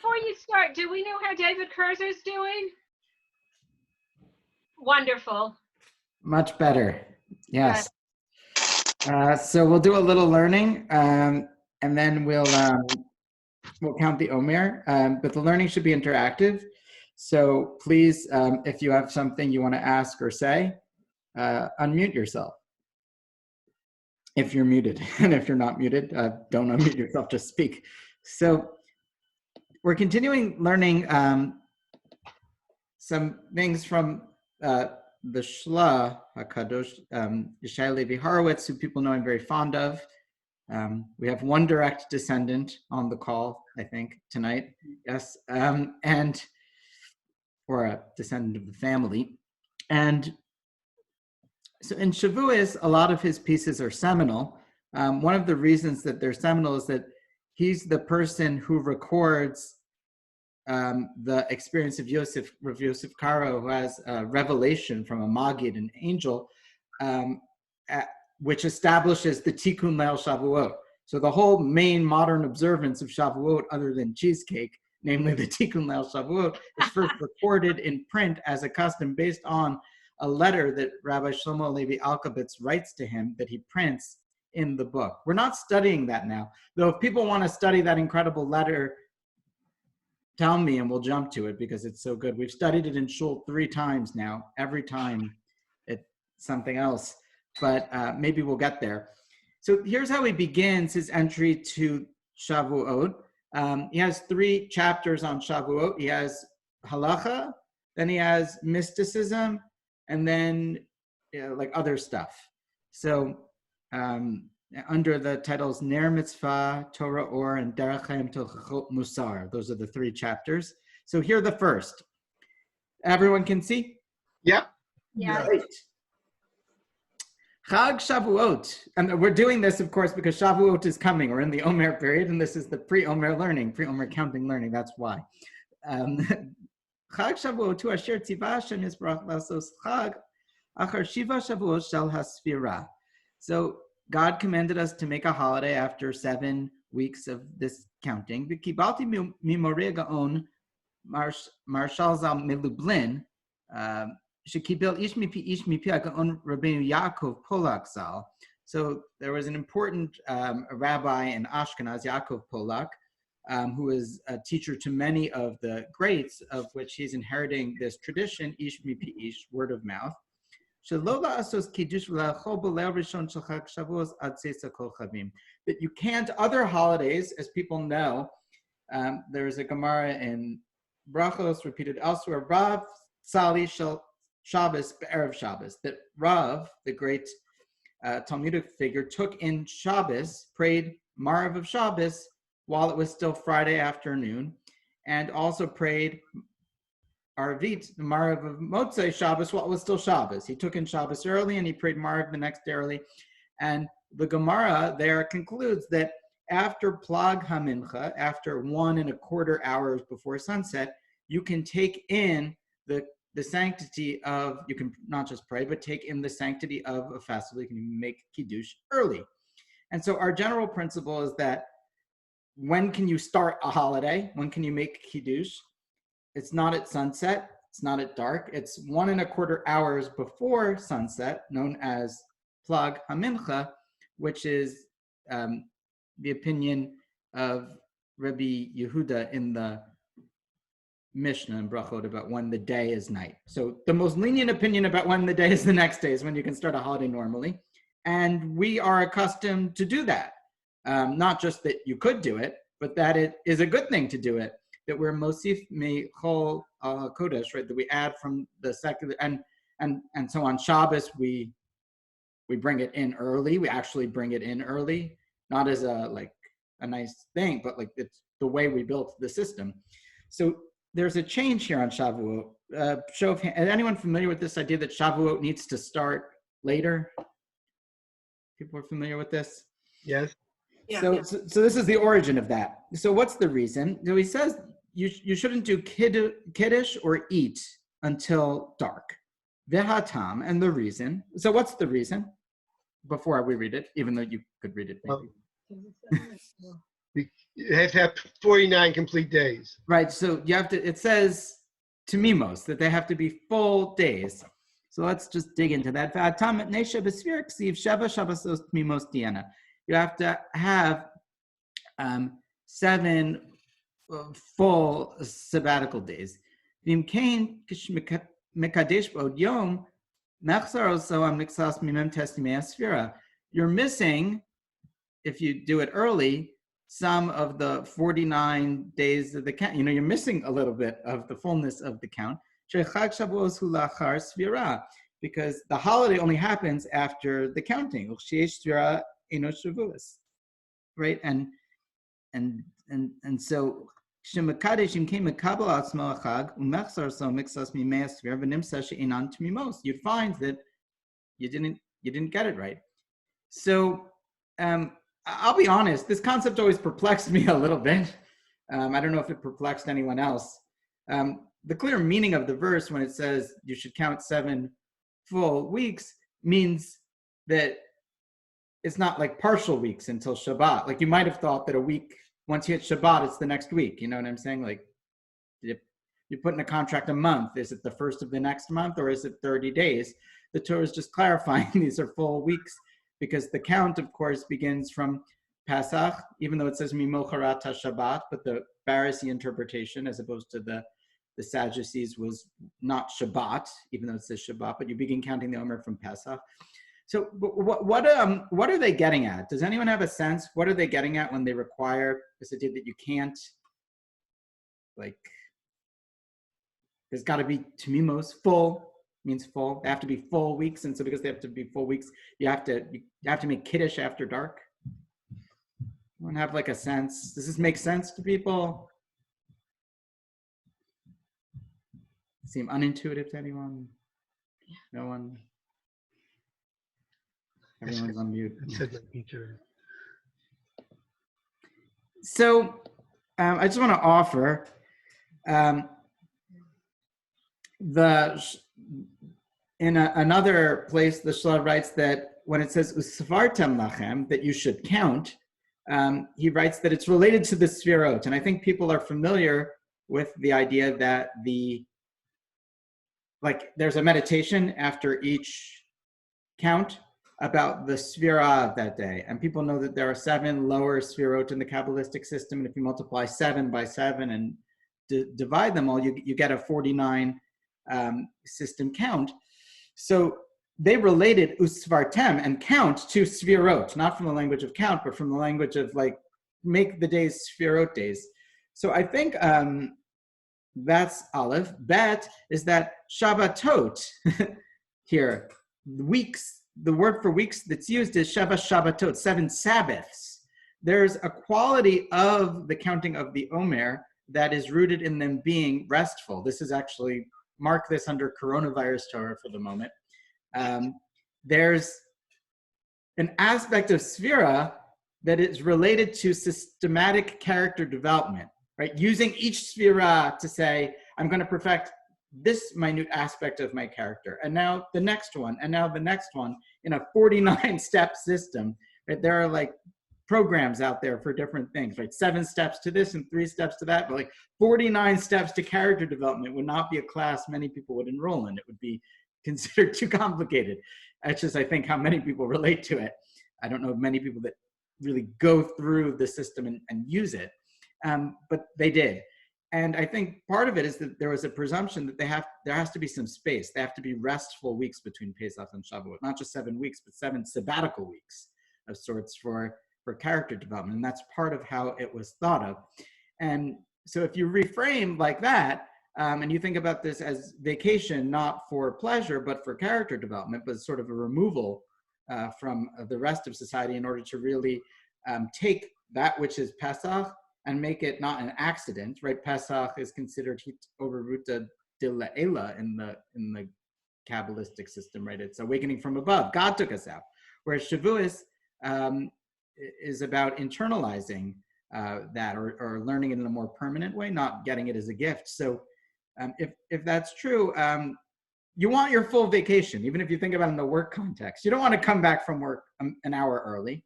before you start, do we know how David Kurzer's doing? Wonderful. Much better. Yes. So we'll do a little learning, and then we'll count the Omer. But the learning should be interactive. So please, if you have something you want to ask or say, unmute yourself. If you're muted, and if you're not muted, don't unmute yourself, just speak. So we're continuing learning some things from the Shelah Hakadosh, Yeshai Levi Horowitz, who people know I'm very fond of. We have one direct descendant on the call, I think, tonight. Yes, or a descendant of the family. And so in Shavuos, a lot of his pieces are seminal. One of the reasons that they're seminal is that he's the person who records the experience of Rav Yosef Karo, who has a revelation from a Magid, an angel, which establishes the Tikkun Leil Shavuot. So the whole main modern observance of Shavuot, other than cheesecake, namely the Tikkun Leil Shavuot, is first recorded in print as a custom based on a letter that Rabbi Shlomo Levi Alkabetz writes to him that he prints in the book. We're not studying that now, though if people want to study that incredible letter, tell me and we'll jump to it because it's so good. We've studied it in shul 3 times now. Every time it's something else, but maybe we'll get there. So here's how he begins his entry to Shavuot. He has 3 chapters on Shavuot. He has halacha, then he has mysticism, and then like other stuff. So under the titles Ner Mitzvah, Torah Or, and Derech Chaim Tochachot Musar. Those are the 3 chapters. So here the first. Everyone can see? Yep. Yeah. Great. Chag Shavuot. And we're doing this, of course, because Shavuot is coming. We're in the Omer period, and this is the pre-Omer learning, pre-Omer counting learning. That's why. Chag Shavuot hu asher tzivah Hashem Yisbarach lasos chag achar shiva Shavuot shel hasfira. So God commanded us to make a holiday after 7 weeks of this counting. V'kibalti mimoreh gaon Marshal Zal Milublin shekibel ish mipi gaon Rabbeinu Yaakov Polak Zal. So there was an important rabbi in Ashkenaz, Yaakov Polak, who was a teacher to many of the greats, of which he's inheriting this tradition, ish mipi ish, word of mouth. That you can't, other holidays, as people know, there's a Gemara in Brachos, repeated elsewhere, Rav Sali Shel Shabbos Be'erev Shabbos, that Rav, the great Talmudic figure, took in Shabbos, prayed Marav of Shabbos while it was still Friday afternoon, and also prayed Arvit, the Marav of Motzei Shabbos, while it was still Shabbos. He took in Shabbos early and he prayed Marav the next day early. And the Gemara there concludes that after Plag HaMincha, after 1¼ hours before sunset, you can take in the sanctity of, you can not just pray, but take in the sanctity of a festival. You can make Kiddush early. And so our general principle is that when can you start a holiday? When can you make Kiddush? It's not at sunset, it's not at dark, it's 1¼ hours before sunset, known as Plag HaMincha, which is the opinion of Rabbi Yehuda in the Mishnah and Brachot about when the day is night. So the most lenient opinion about when the day is the next day is when you can start a holiday normally. And we are accustomed to do that. Not just that you could do it, but that it is a good thing to do it. That we're mosif mechol kodesh, right? That we add from the secular, and so on Shabbos we bring it in early. We actually bring it in early, not as a nice thing, but like it's the way we built the system. So there's a change here on Shavuot. Show of hand, is anyone familiar with this idea that Shavuot needs to start later? People are familiar with this? Yes. Yeah. So this is the origin of that. So what's the reason? So he says you shouldn't do kiddush or eat until dark. Vehatam, and the reason. So what's the reason? Before we read it, even though you could read it maybe. You have to have 49 complete days. Right. So you have to, it says to Mimos that they have to be full days. So let's just dig into that. You have to have 7 full sabbatical days. You're missing, if you do it early, some of the 49 days of the count. You're missing a little bit of the fullness of the count. Because the holiday only happens after the counting. Right? And so you find that you didn't get it right. So I'll be honest, this concept always perplexed me a little bit. I don't know if it perplexed anyone else. The clear meaning of the verse when it says you should count 7 full weeks means that it's not like partial weeks until Shabbat. Like you might have thought that a week, once you hit Shabbat, it's the next week. You know what I'm saying? Like you put in a contract a month. Is it the first of the next month or is it 30 days? The Torah is just clarifying these are full weeks because the count, of course, begins from Pesach, even though it says Mimocharat Shabbat, but the Pharisee interpretation, as opposed to the Sadducees, was not Shabbat, even though it says Shabbat, but you begin counting the Omer from Pesach. So what are they getting at? Does anyone have a sense? What are they getting at when they require this idea that you can't, like, there's got to be Tumimos, full, means full. They have to be full weeks, and so because they have to be full weeks, you have to make Kiddush after dark. Anyone have like a sense? Does this make sense to people? Seem unintuitive to anyone? No one? Everyone's on mute. So I just want to offer another place the Shelah writes that when it says Usvartem lachem, that you should count, he writes that it's related to the Sfirot. And I think people are familiar with the idea that there's a meditation after each count about the Sfirah of that day. And people know that there are 7 lower Sfirot in the Kabbalistic system. And if you multiply 7 by 7 and divide them all, you get a 49 system count. So they related Usvartem and count to Sfirot, not from the language of count, but from the language of like, make the days Sfirot days. So I think that's Aleph. Bet is that Shabbatot here, weeks, the word for weeks that's used is Shabbatot, 7 Sabbaths. There's a quality of the counting of the Omer that is rooted in them being restful. This is actually, mark this under coronavirus Torah for the moment. There's an aspect of Sfira that is related to systematic character development, right? Using each Sfira to say, I'm going to perfect this minute aspect of my character, and now the next one, and now the next one, in a 49-step system, right? There are like programs out there for different things, right? 7 steps to this and 3 steps to that, but like 49 steps to character development would not be a class many people would enroll in. It would be considered too complicated. That's just, I think, how many people relate to it. I don't know of many people that really go through the system and use it, but they did. And I think part of it is that there was a presumption that there has to be some space. They have to be restful weeks between Pesach and Shavuot, not just 7 weeks, but 7 sabbatical weeks of sorts for character development. And that's part of how it was thought of. And so if you reframe like that, and you think about this as vacation, not for pleasure, but for character development, but sort of a removal from the rest of society in order to really take that which is Pesach and make it not an accident, right? Pesach is considered hit over ruta de la'ela in the Kabbalistic system, right? It's awakening from above. God took us out. Whereas Shavuos is about internalizing that or learning it in a more permanent way, not getting it as a gift. So if that's true, you want your full vacation, even if you think about it in the work context. You don't want to come back from work an hour early.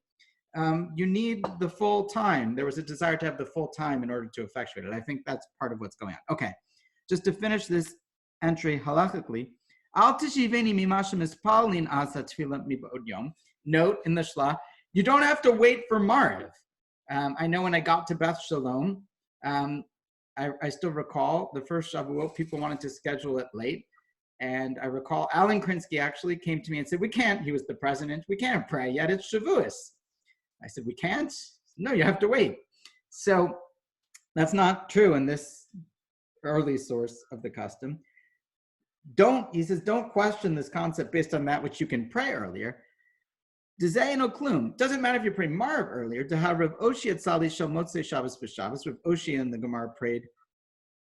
you need the full time. There was a desire to have the full time in order to effectuate it. I think that's part of what's going on. Okay, just to finish this entry halachically, Al tishiveni mimashem ispalin asa tefillah mibod yom. Note in the Shelah, you don't have to wait for Mariv. I know when I got to Beth Shalom, I still recall the first Shavuot, people wanted to schedule it late. And I recall Alan Krinsky actually came to me and said, we can't, he was the president, we can't pray yet, it's Shavuos. I said, we can't? No, you have to wait. So that's not true in this early source of the custom. He says, don't question this concept based on that which you can pray earlier. Doesn't matter if you pray Marv earlier. To have Rav Oshi at Sali Shal Motzei Shabbos b'Shabbos. Rav Oshi in the Gemara prayed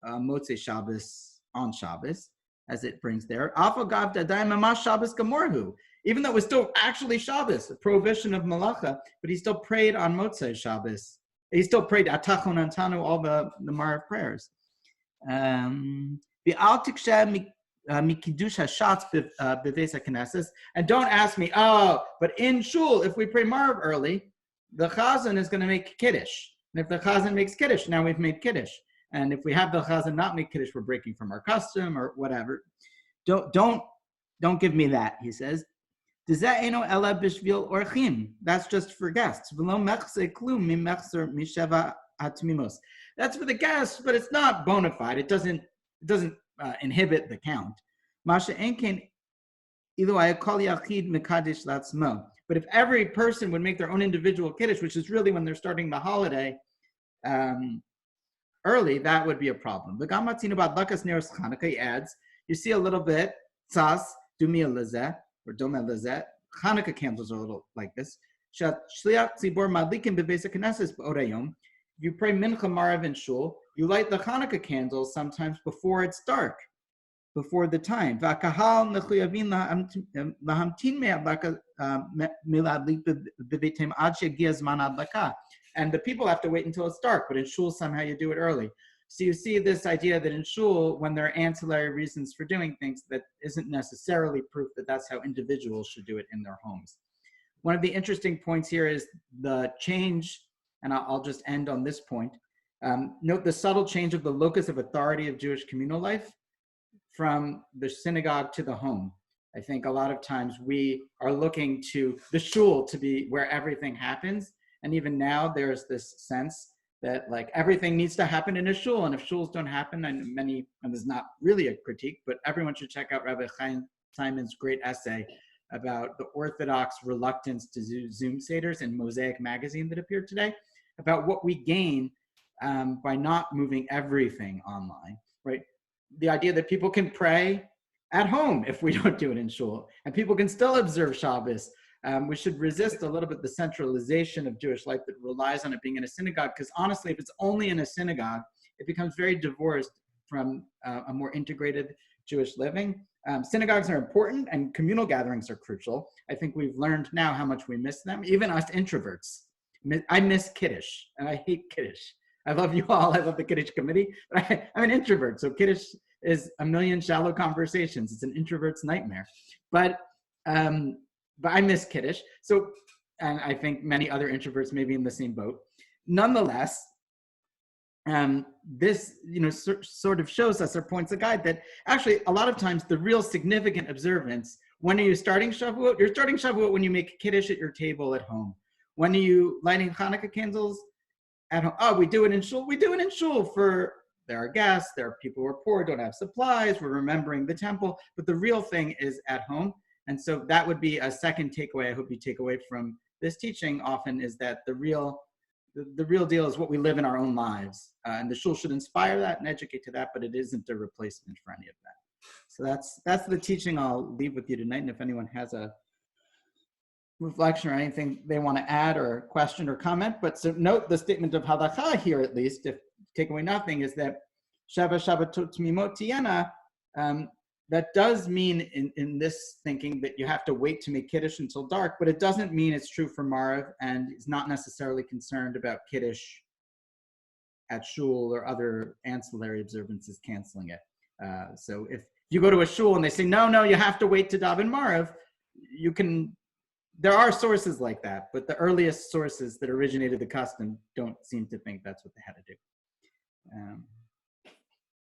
Motzei Shabbos on Shabbos, as it brings there. Afagav Dadai Mamash Shabbos Gemorhu. Even though it was still actually Shabbos, a prohibition of Malacha, but he still prayed on Motzei Shabbos. He still prayed Atachon Antanu, all the Marv prayers. The Al Tiksha Mikidush Hashatz B'Veis HaKnesses. And don't ask me, but in Shul, if we pray Marv early, the Chazan is going to make Kiddush. And if the Chazan makes Kiddush, now we've made Kiddush. And if we have the Chazan not make Kiddush, we're breaking from our custom or whatever. Don't give me that, he says. That's just for guests. That's for the guests, but it's not bona fide. It doesn't inhibit the count. But if every person would make their own individual Kiddush, which is really when they're starting the holiday early, that would be a problem. He adds, you see a little bit, tzas, dumia lezeh, or doma lezeh. Hanukkah candles are a little like this. If you pray Mincha Marav in Shul, you light the Hanukkah candles sometimes before it's dark, before the time. And the people have to wait until it's dark, but in Shul somehow you do it early. So you see this idea that in Shul, when there are ancillary reasons for doing things, that isn't necessarily proof that that's how individuals should do it in their homes. One of the interesting points here is the change, and I'll just end on this point. Note the subtle change of the locus of authority of Jewish communal life from the synagogue to the home. I think a lot of times we are looking to the shul to be where everything happens. And even now there's this sense that like everything needs to happen in a shul. And if shuls don't happen, and there's not really a critique, but everyone should check out Rabbi Chaim Simon's great essay about the Orthodox reluctance to do Zoom Seders in Mosaic magazine that appeared today, about what we gain by not moving everything online, right? The idea that people can pray at home if we don't do it in shul, and people can still observe Shabbos. We should resist a little bit the centralization of Jewish life that relies on it being in a synagogue, because honestly, if it's only in a synagogue, it becomes very divorced from a more integrated Jewish living. Synagogues are important and communal gatherings are crucial. I think we've learned now how much we miss them, even us introverts. I miss Kiddush, and I hate Kiddush. I love you all. I love the Kiddush committee, but I'm an introvert, so Kiddush is a million shallow conversations. It's an introvert's nightmare. But I miss Kiddush. So, and I think many other introverts may be in the same boat. Nonetheless, this sort of shows us or points a guide that actually a lot of times the real significant observance, when are you starting Shavuot? You're starting Shavuot when you make Kiddush at your table at home. When are you lighting Hanukkah candles at home? Oh, we do it in shul. We do it in shul there are guests, there are people who are poor, don't have supplies, we're remembering the temple, but the real thing is at home. And so that would be a second takeaway I hope you take away from this teaching often, is that the real deal is what we live in our own lives. And the shul should inspire that and educate to that, but it isn't a replacement for any of that. So that's the teaching I'll leave with you tonight. And if anyone has a reflection or anything they want to add or question or comment, but so note the statement of halakha here, at least, if take away nothing, is that Shava Shabbatot Tmimot Tiyena, that does mean in this thinking that you have to wait to make Kiddush until dark, but it doesn't mean it's true for Mariv, and is not necessarily concerned about Kiddush at shul or other ancillary observances canceling it. So if you go to a shul and they say, no, you have to wait to daven Mariv, you can there are sources like that, but the earliest sources that originated the custom don't seem to think that's what they had to do.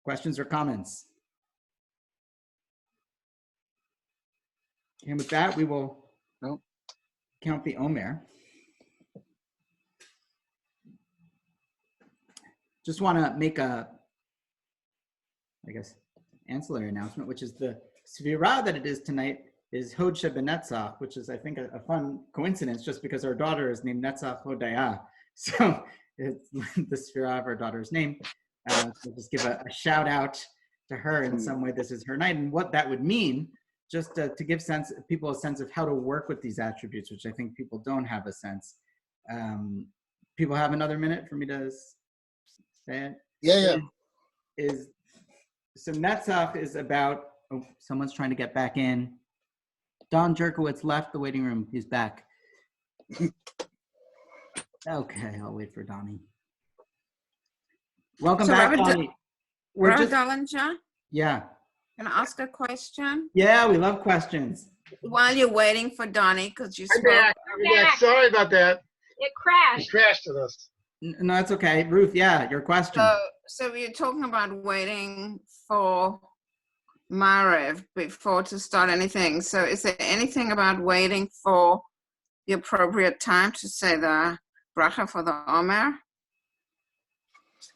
Questions or comments? And with that, we will count the Omer. Just want to make a, I guess, ancillary announcement, which is the Svirah that it is tonight is Hod Shebenetzach, which is, I think, a fun coincidence just because our daughter is named Netzach Hodaya. So it's the Svirah of our daughter's name. So just give a shout out to her in some way. This is her night. And what that would mean, just to give people a sense of how to work with these attributes, which I think people don't have a sense. People have another minute for me to say it? Yeah. So Netzach is about, someone's trying to get back in. Don Jerkowitz left the waiting room. He's back. Okay, I'll wait for Donnie. Welcome back, Donnie. Rabbi Dollinger, Yeah. can I ask a question? Yeah, we love questions. While you're waiting for Donnie, because you I'm spoke. back. I'm back. Sorry about that. It It crashed. crashed with us. No, it's okay. Ruth, yeah, your question. So you're talking about waiting for Marev before to start anything. So is there anything about waiting for the appropriate time to say the bracha for the Omer?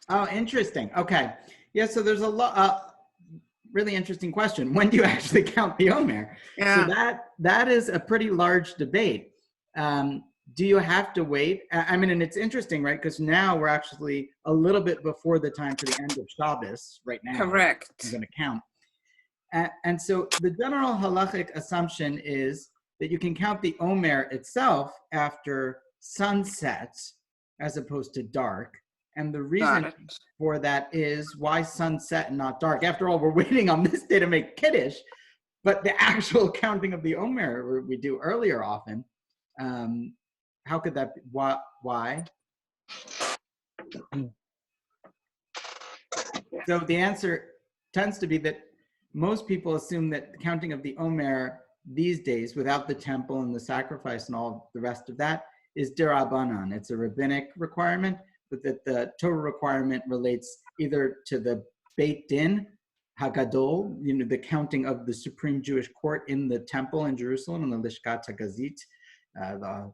Oh, interesting. Okay. Yeah, so there's a lot, really interesting question. When do you actually count the Omer? Yeah. So that is a pretty large debate. Do you have to wait? I mean, and it's interesting, right? Because now we're actually a little bit before the time for the end of Shabbos right now. Correct. I'm going to count. And so the general halachic assumption is that you can count the Omer itself after sunset as opposed to dark. And the reason for that is why sunset and not dark? After all, we're waiting on this day to make Kiddush, but the actual counting of the Omer we do earlier often. How could that be? Why? So the answer tends to be that most people assume that the counting of the Omer these days, without the temple and the sacrifice and all the rest of that, is derabanan. It's a rabbinic requirement, but that the Torah requirement relates either to the Beit Din Hagadol, the counting of the supreme Jewish court in the temple in Jerusalem, in the Lishkat HaGazit,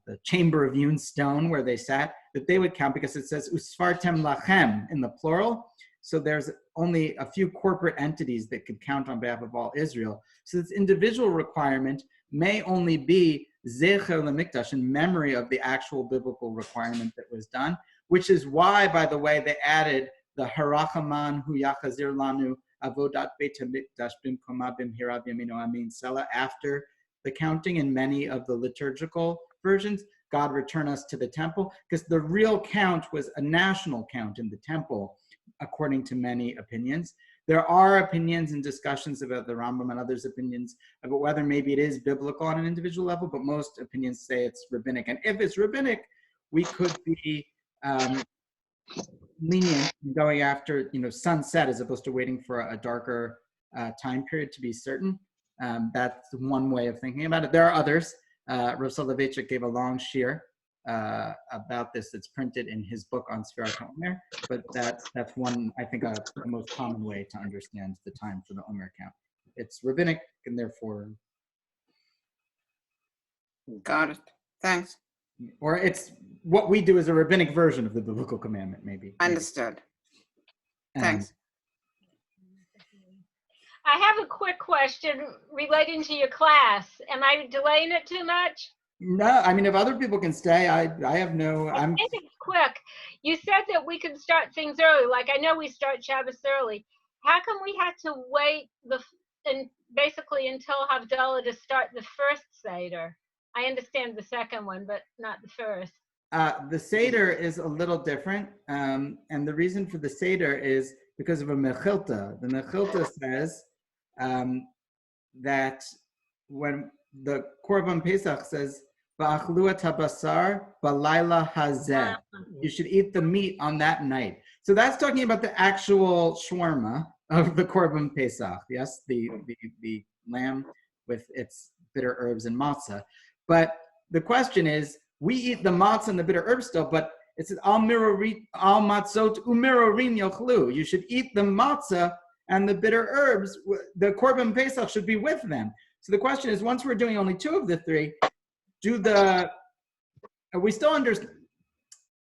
the chamber of hewn stone where they sat, that they would count because it says Usfartem Lachem in the plural. So there's only a few corporate entities that could count on behalf of all Israel. So this individual requirement may only be Zecher Lemikdash, in memory of the actual biblical requirement that was done, which is why, by the way, they added the Harachaman Hu Yachazir Lanu Avodat Beit HaMikdash Bimkoma Bimhira B'Yamino Amin Selah after the counting in many of the liturgical versions. God return us to the temple, because the real count was a national count in the temple, according to many opinions. There are opinions and discussions about the Rambam and others' opinions about whether maybe it is biblical on an individual level, but most opinions say it's rabbinic. And if it's rabbinic, we could be lenient in going after, sunset as opposed to waiting for a darker time period to be certain. That's one way of thinking about it. There are others. Rav Soloveitchik gave a long shir about this that's printed in his book on Sfirat HaOmer, but that's one, I think, the most common way to understand the time for the Omer count. It's rabbinic, and therefore... Got it. Thanks. Or it's what we do is a rabbinic version of the biblical commandment, maybe. Understood. Thanks. I have a quick question relating to your class. Am I delaying it too much? No, I mean, if other people can stay, I have no... I think it's quick. You said that we can start things early. Like, I know we start Shabbos early. How come we had to wait basically until Havdalah to start the first Seder? I understand the second one, but not the first. The Seder is a little different. And the reason for the Seder is because of a Mechilta. The Mechilta says that when the Korban Pesach says, V'achlu et habasar b'layla hazeh. You should eat the meat on that night. So that's talking about the actual shawarma of the Korban Pesach. Yes, the lamb with its bitter herbs and matzah. But the question is, we eat the matzah and the bitter herbs still, but it says al matzot umirorim yochlu. You should eat the matzah and the bitter herbs. The korban pesach should be with them. So the question is, once we're doing only 2 of the 3, are we still understand?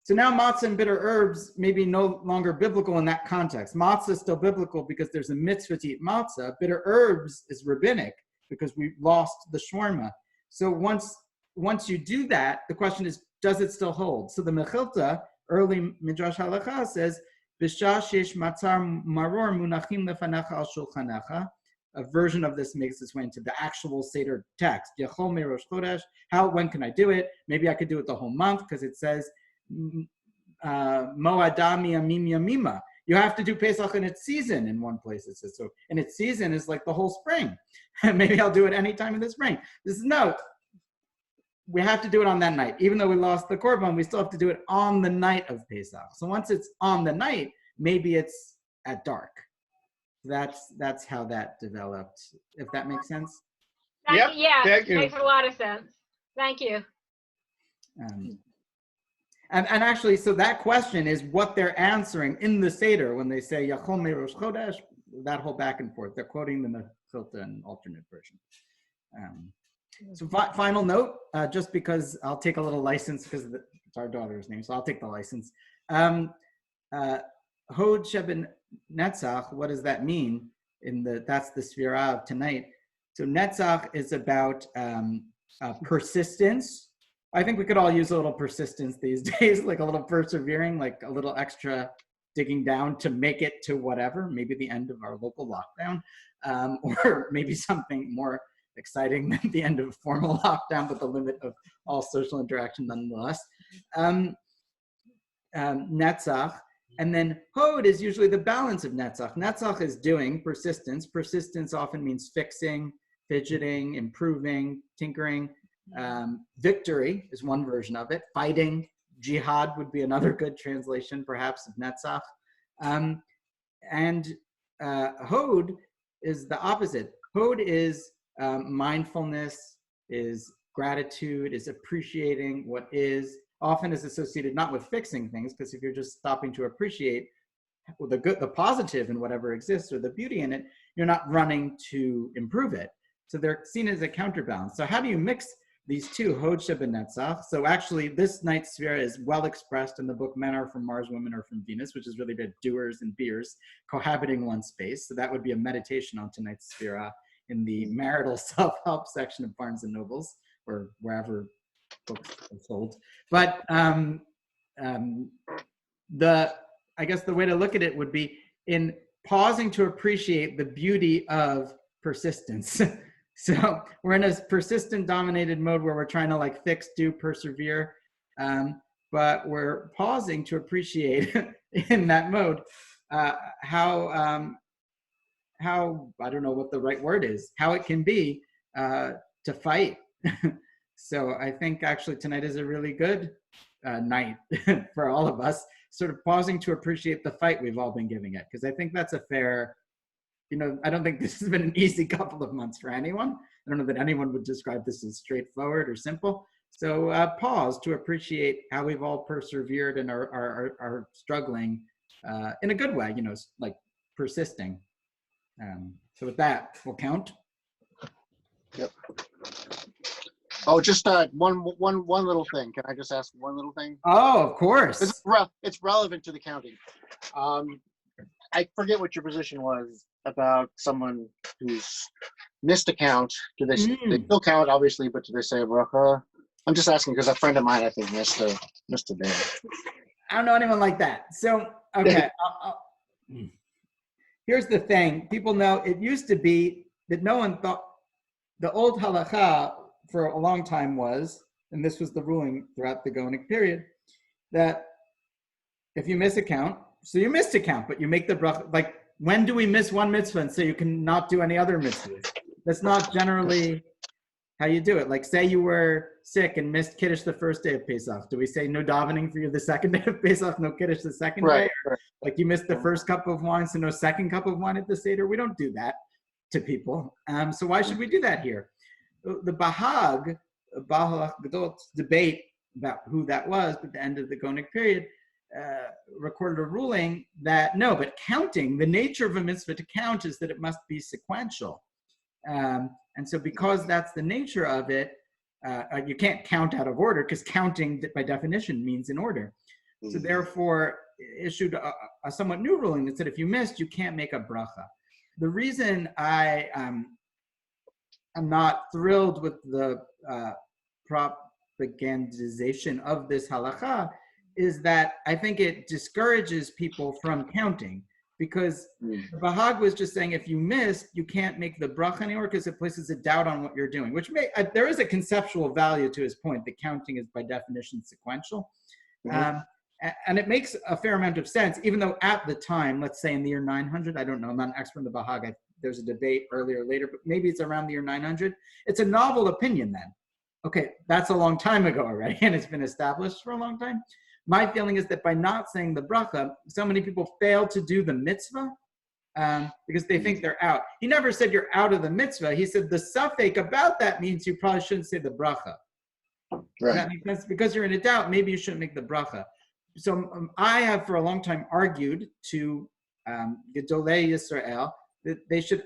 So now matzah and bitter herbs may be no longer biblical in that context. Matzah is still biblical because there's a mitzvah to eat matzah. Bitter herbs is rabbinic because we lost the shawarma. So once you do that, the question is, does it still hold? So the Mechilta, early Midrash Halacha, says, B'shah shesh matzar maror munachim lefanecha al shulchanecha. A version of this makes its way into the actual Seder text. Yachol me'rosh chodesh. When can I do it? Maybe I could do it the whole month because it says, Mo'adami amim yamima. You have to do Pesach in its season in one place, it says. So, and its season is like the whole spring. Maybe I'll do it any time in the spring. This is no. We have to do it on that night. Even though we lost the korban, we still have to do it on the night of Pesach. So once it's on the night, maybe it's at dark. That's how that developed, if that makes sense. Yep, Yeah, thank you. makes a lot of sense. Thank you. And actually, so that question is what they're answering in the Seder when they say Yachol Me'rosh Chodesh, that whole back and forth. They're quoting the Mechilta and alternate version. So final note, just because I'll take a little license because it's our daughter's name, so I'll take the license. Hod Sheben Netzach, what does that mean? That's the Svirah of tonight. So Netzach is about persistence. I think we could all use a little persistence these days, like a little persevering, like a little extra digging down to make it to whatever, maybe the end of our local lockdown, or maybe something more exciting than the end of a formal lockdown, but the limit of all social interaction nonetheless. Netzach. And then Hod is usually the balance of Netzach. Netzach is doing persistence. Persistence often means fixing, fidgeting, improving, tinkering. Victory is one version of it. Fighting, jihad would be another good translation, perhaps, of Netzach. And Hod is the opposite. Hod is mindfulness, is gratitude, is appreciating what is. Often is associated not with fixing things, because if you're just stopping to appreciate the good, the positive in whatever exists or the beauty in it, you're not running to improve it. So they're seen as a counterbalance. So how do you mix these two, Hod Sheben Netzach? So actually this night's Svirah is well expressed in the book Men Are From Mars, Women Are From Venus, which is really about doers and beers cohabiting one space. So that would be a meditation on tonight's Svirah in the marital self-help section of Barnes & Nobles, or wherever books are sold. But I guess the way to look at it would be in pausing to appreciate the beauty of persistence. So we're in a persistent dominated mode where we're trying to like fix, do, persevere, but we're pausing to appreciate in that mode how I don't know what the right word is, how it can be to fight. So I think actually tonight is a really good night for all of us, sort of pausing to appreciate the fight we've all been giving it. Because I think that's a fair, I don't think this has been an easy couple of months for anyone. I don't know that anyone would describe this as straightforward or simple. So pause to appreciate how we've all persevered and are struggling in a good way, like persisting. So with that, we'll count. Yep. Oh, just one little thing. Can I just ask one little thing? Oh, of course. It's relevant to the counting. I forget what your position was about someone who's missed a count. Do they still count, obviously, but do they say a bracha? I'm just asking because a friend of mine, I think, missed a day. I don't know anyone like that. So, okay. Here's the thing. People know it used to be that no one thought, the old halacha for a long time was, and this was the ruling throughout the Gaonic period, that if you miss a count, so you missed a count, but you make the bracha. Like, when do we miss one mitzvah and say you can not do any other mitzvahs? That's not generally how you do it. Like, say you were sick and missed Kiddush the first day of Pesach. Do we say no davening for you the second day of Pesach, no Kiddush the second day? Or, like, you missed the first cup of wine, so no second cup of wine at the Seder? We don't do that to people. So why should we do that here? The Bahag, Baal HaGadol's debate about who that was, but at the end of the Gonic period, recorded a ruling that no, but counting, the nature of a mitzvah to count is that it must be sequential. And so because that's the nature of it, you can't count out of order, because counting by definition means in order. So therefore issued a somewhat new ruling that said if you missed, you can't make a bracha. The reason I'm not thrilled with the propagandization of this halakha is that I think it discourages people from counting, because the Bahag was just saying if you missed, you can't make the bracha anymore because it places a doubt on what you're doing, which there is a conceptual value to his point that counting is by definition sequential. And it makes a fair amount of sense, even though at the time, let's say in the year 900, I don't know, I'm not an expert in the Bahag, there's a debate earlier or later, but maybe it's around the year 900. It's a novel opinion then. Okay, that's a long time ago already, and it's been established for a long time. My feeling is that by not saying the bracha, so many people fail to do the mitzvah because they think they're out. He never said you're out of the mitzvah. He said the suffix about that means you probably shouldn't say the bracha. Right. That makes sense. Because you're in a doubt, maybe you shouldn't make the bracha. So I have for a long time argued to Gedolei Yisrael that they should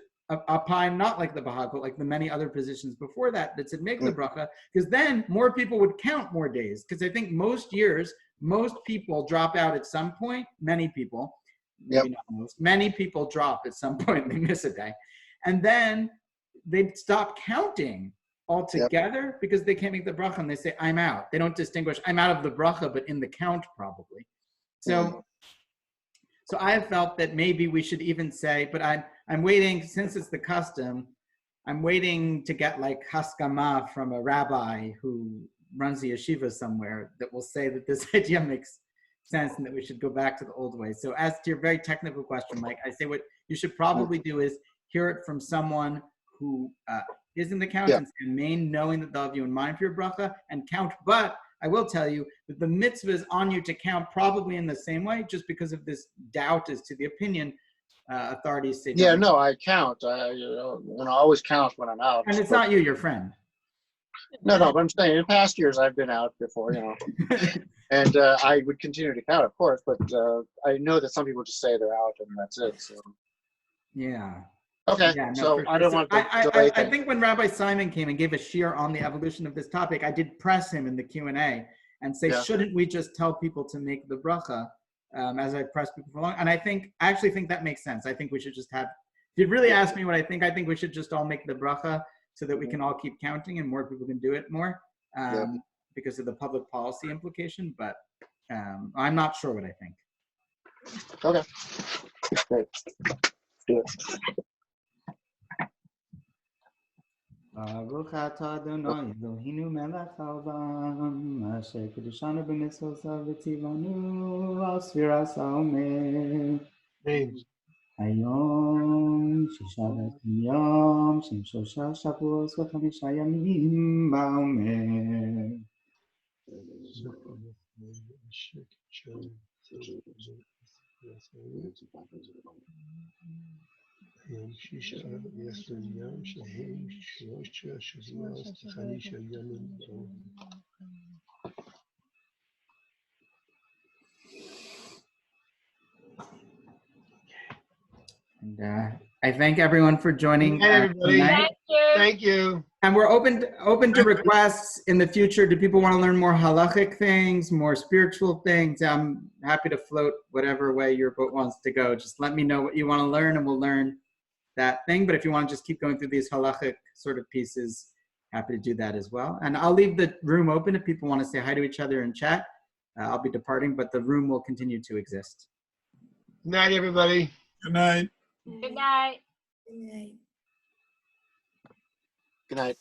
opine not like the Bahag, but like the many other positions before that said make the bracha, because then more people would count more days. Because I think most years, most people drop out at some point. Many people, maybe not most, many people drop at some point and they miss a day. And then they stop counting altogether because they can't make the bracha and they say, I'm out. They don't distinguish, I'm out of the bracha, but in the count probably. So I have felt that maybe we should even say, but I'm waiting, since it's the custom, I'm waiting to get like haskama from a rabbi who runs the yeshiva somewhere that will say that this idea makes sense and that we should go back to the old way. So as to your very technical question, Mike, I say what you should probably do is hear it from someone who is in the count and remain knowing that they'll have you in mind for your bracha and count. But I will tell you that the mitzvah is on you to count probably in the same way, just because of this doubt as to the opinion authorities say. Yeah, no, I count. I always count when I'm out. And it's not you, your friend. No, but I'm saying in past years I've been out before, and I would continue to count, of course, but I know that some people just say they're out and that's it. So. Yeah. Okay, yeah, no, so sure. I don't want to delay I think when Rabbi Simon came and gave a shiur on the evolution of this topic, I did press him in the Q&A and say, shouldn't we just tell people to make the bracha, as I pressed people for long? And I actually think that makes sense. I think we should just have, if you'd really ask me what I think we should just all make the bracha so that we can all keep counting and more people can do it more because of the public policy implication. But I'm not sure what I think. Okay, great. Do it. Baruch atah Adonai Eloheinu melech haolam asher kiddushanu b'mitzvotav v'tzivanu al sfiras haomer hayom shisha yom shem shosha shavuos v'chamisha yamim ba'omer. יום שישה יסוד ים שהם שלושה שבועות וחמישה ימים בעולם. And I thank everyone for joining. Everybody. Tonight. Thank you. And we're open to requests in the future. Do people want to learn more halachic things, more spiritual things? I'm happy to float whatever way your boat wants to go. Just let me know what you want to learn and we'll learn that thing. But if you want to just keep going through these halachic sort of pieces, happy to do that as well. And I'll leave the room open if people want to say hi to each other and chat. I'll be departing, but the room will continue to exist. Good night, everybody. Good night. Good night. Good night.